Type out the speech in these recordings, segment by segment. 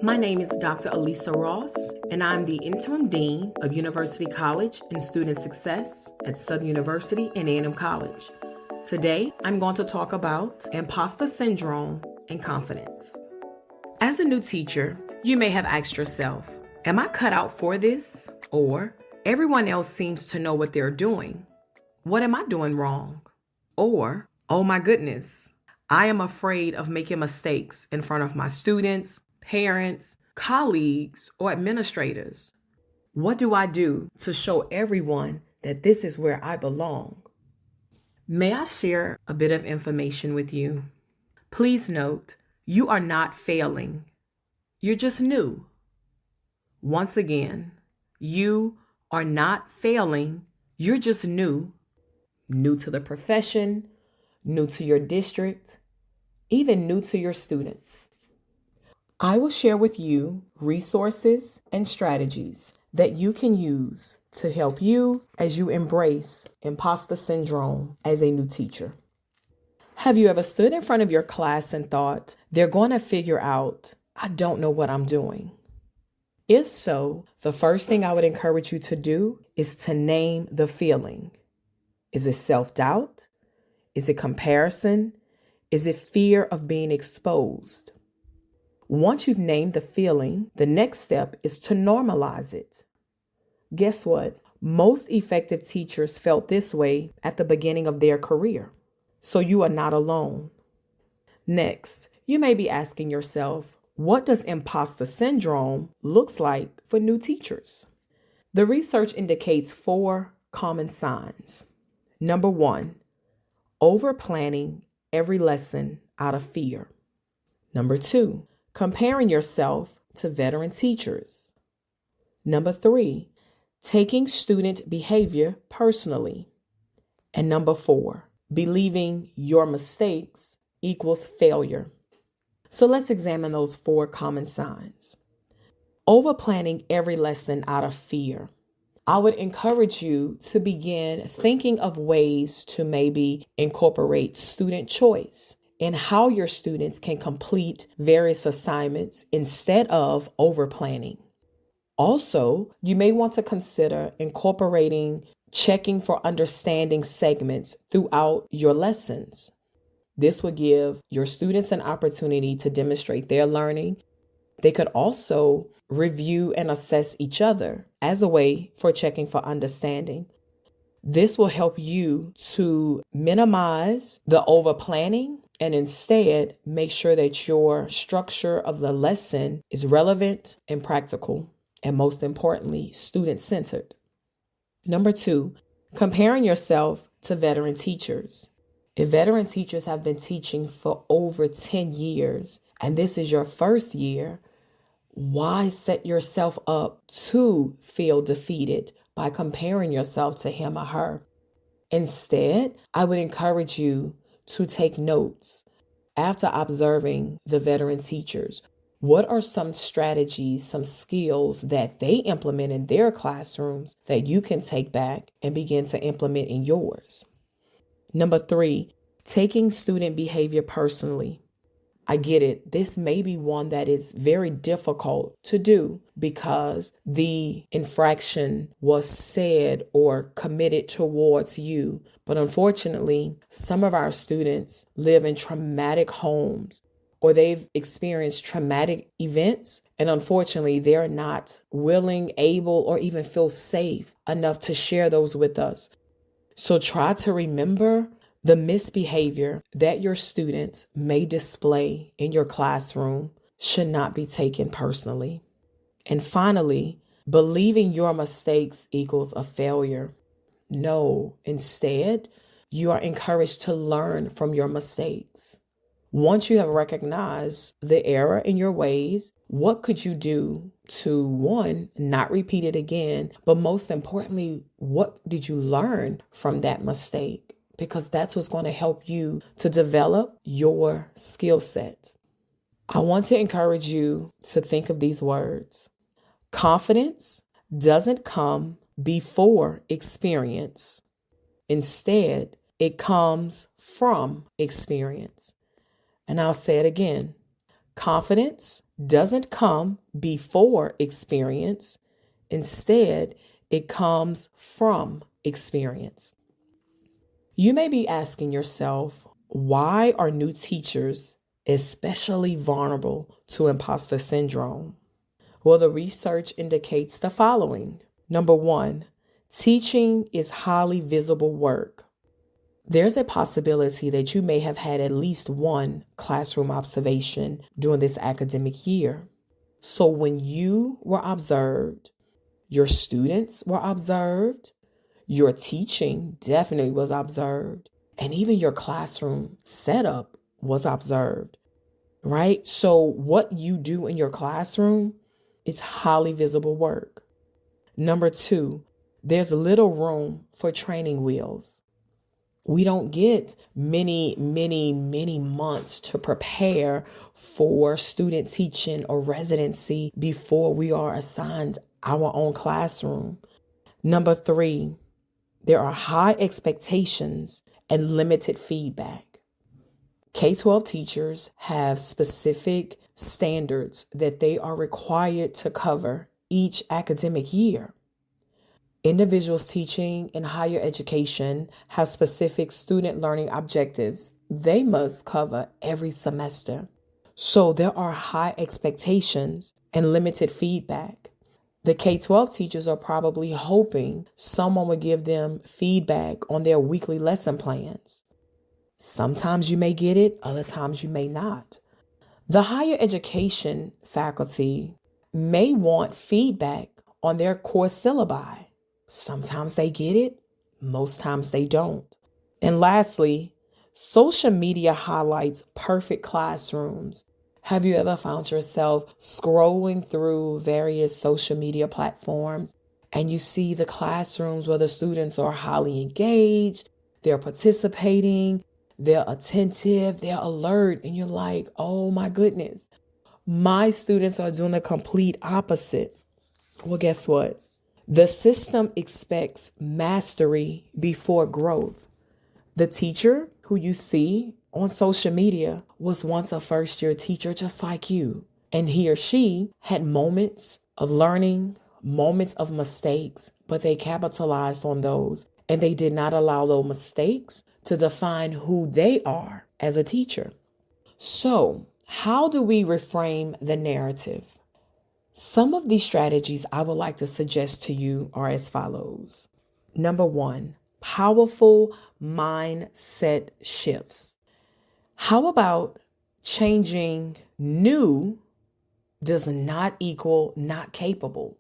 My name is Dr. Elisa Ross, and I'm the Interim Dean of University College and Student Success at Southern University and A&M College. Today, I'm going to talk about imposter syndrome and confidence. As a new teacher, you may have asked yourself, am I cut out for this? Or, everyone else seems to know what they're doing. What am I doing wrong? Or, oh my goodness, I am afraid of making mistakes in front of my students, parents, colleagues, or administrators. What do I do to show everyone that this is where I belong? May I share a bit of information with you? Please note, you are not failing. You're just new. Once again, you are not failing. You're just new. New to the profession, new to your district, even new to your students. I will share with you resources and strategies that you can use to help you as you embrace imposter syndrome as a new teacher. Have you ever stood in front of your class and thought, they're going to figure out, I don't know what I'm doing? If so, the first thing I would encourage you to do is to name the feeling. Is it self-doubt? Is it comparison? Is it fear of being exposed? Once you've named the feeling, the next step is to normalize it. Guess what? Most effective teachers felt this way at the beginning of their career. So you are not alone. Next, you may be asking yourself, what does imposter syndrome looks like for new teachers? The research indicates 4 common signs. Number 1, over-planning every lesson out of fear. Number 2, comparing yourself to veteran teachers. Number 3, taking student behavior personally. And number 4, believing your mistakes equals failure. So let's examine those 4 common signs. Over-planning every lesson out of fear. I would encourage you to begin thinking of ways to maybe incorporate student choice and how your students can complete various assignments instead of over-planning. Also, you may want to consider incorporating checking for understanding segments throughout your lessons. This would give your students an opportunity to demonstrate their learning. They could also review and assess each other as a way for checking for understanding. This will help you to minimize the over-planning and instead make sure that your structure of the lesson is relevant and practical, and most importantly, student-centered. Number 2, comparing yourself to veteran teachers. If veteran teachers have been teaching for over 10 years and this is your first year, why set yourself up to feel defeated by comparing yourself to him or her? Instead, I would encourage you to take notes after observing the veteran teachers. What are some strategies, some skills that they implement in their classrooms that you can take back and begin to implement in yours? Number 3, taking student behavior personally. I get it. This may be one that is very difficult to do because the infraction was said or committed towards you. But unfortunately, some of our students live in traumatic homes or they've experienced traumatic events. And unfortunately, they're not willing, able, or even feel safe enough to share those with us. So try to remember the misbehavior that your students may display in your classroom should not be taken personally. And finally, believing your mistakes equals a failure. No, instead, you are encouraged to learn from your mistakes. Once you have recognized the error in your ways, what could you do to, 1, not repeat it again, but most importantly, what did you learn from that mistake? Because that's what's going to help you to develop your skill set. I want to encourage you to think of these words. Confidence doesn't come before experience. Instead, it comes from experience. And I'll say it again. Confidence doesn't come before experience. Instead, it comes from experience. You may be asking yourself, why are new teachers especially vulnerable to imposter syndrome? Well, the research indicates the following. Number one, teaching is highly visible work. There's a possibility that you may have had at least one classroom observation during this academic year. So when you were observed, your students were observed, your teaching definitely was observed, and even your classroom setup was observed, right? So what you do in your classroom, it's highly visible work. Number two, there's little room for training wheels. We don't get many months to prepare for student teaching or residency before we are assigned our own classroom. Number three, there are high expectations and limited feedback. K-12 teachers have specific standards that they are required to cover each academic year. Individuals teaching in higher education have specific student learning objectives they must cover every semester. So there are high expectations and limited feedback. The K-12 teachers are probably hoping someone would give them feedback on their weekly lesson plans. Sometimes you may get it, other times you may not. The higher education faculty may want feedback on their course syllabi. Sometimes they get it, most times they don't. And lastly, social media highlights perfect classrooms. Have you ever found yourself scrolling through various social media platforms and you see the classrooms where the students are highly engaged, they're participating, they're attentive, they're alert, and you're like, oh my goodness, my students are doing the complete opposite. Well, guess what? The system expects mastery before growth. The teacher who you see on social media was once a first-year teacher just like you. And he or she had moments of learning, moments of mistakes, but they capitalized on those. And they did not allow those mistakes to define who they are as a teacher. So, how do we reframe the narrative? Some of these strategies I would like to suggest to you are as follows. Number one, powerful mindset shifts. How about changing new does not equal not capable?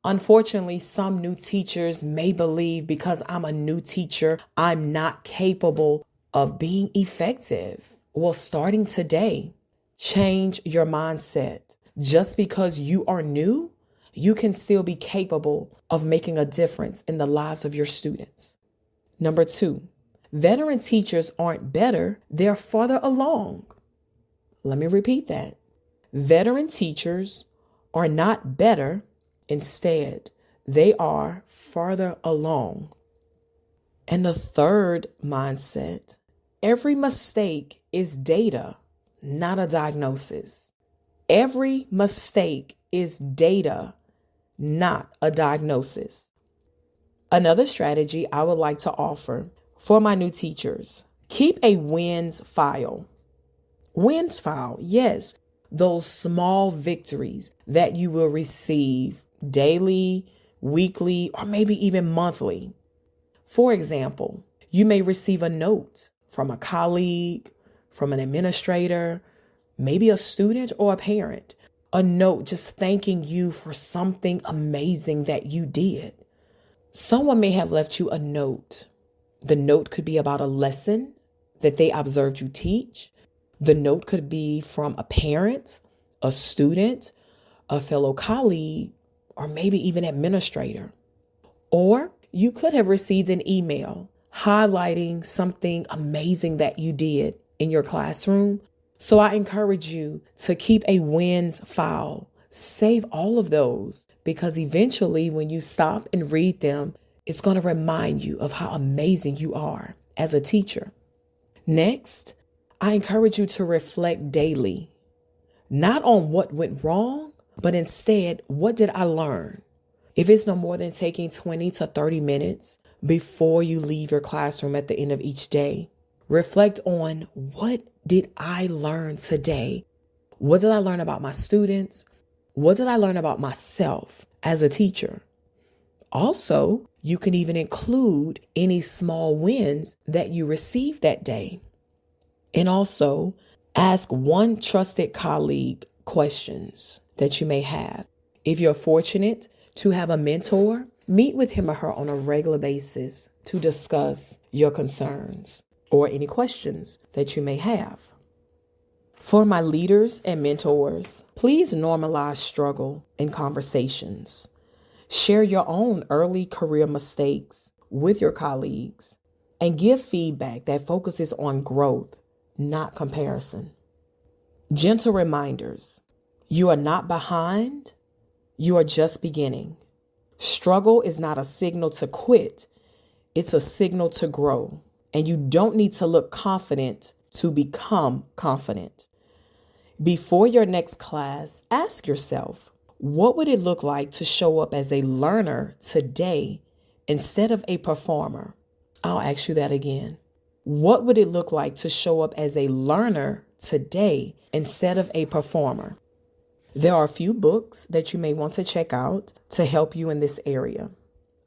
Unfortunately, some new teachers may believe because I'm a new teacher, I'm not capable of being effective. Well, starting today, change your mindset. Just because you are new, you can still be capable of making a difference in the lives of your students. Number two, veteran teachers aren't better, they're farther along. Let me repeat that. Veteran teachers are not better, instead, they are farther along. And the third mindset, every mistake is data, not a diagnosis. Every mistake is data, not a diagnosis. Another strategy I would like to offer for my new teachers, keep a wins file. Wins file, yes, those small victories that you will receive daily, weekly, or maybe even monthly. For example, you may receive a note from a colleague, from an administrator, maybe a student or a parent, a note just thanking you for something amazing that you did. Someone may have left you a note. The note could be about a lesson that they observed you teach. The note could be from a parent, a student, a fellow colleague, or maybe even administrator. Or you could have received an email highlighting something amazing that you did in your classroom. So I encourage you to keep a wins file. Save all of those because eventually when you stop and read them, it's going to remind you of how amazing you are as a teacher. Next, I encourage you to reflect daily. Not on what went wrong, but instead, what did I learn? If it's no more than taking 20 to 30 minutes before you leave your classroom at the end of each day, reflect on what did I learn today? What did I learn about my students? What did I learn about myself as a teacher? Also, you can even include any small wins that you received that day. And also, ask one trusted colleague questions that you may have. If you're fortunate to have a mentor, meet with him or her on a regular basis to discuss your concerns or any questions that you may have. For my leaders and mentors, please normalize struggle in conversations. Share your own early career mistakes with your colleagues and give feedback that focuses on growth, not comparison. Gentle reminders. You are not behind. You are just beginning. Struggle is not a signal to quit. It's a signal to grow. And you don't need to look confident to become confident. Before your next class, ask yourself, what would it look like to show up as a learner today instead of a performer? I'll ask you that again. What would it look like to show up as a learner today instead of a performer? There are a few books that you may want to check out to help you in this area.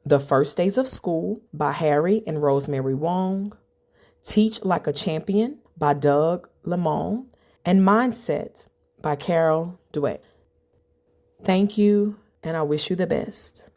The First Days of School by Harry and Rosemary Wong, Teach Like a Champion by Doug Lemon, and Mindset by Carol Dweck. Thank you, and I wish you the best.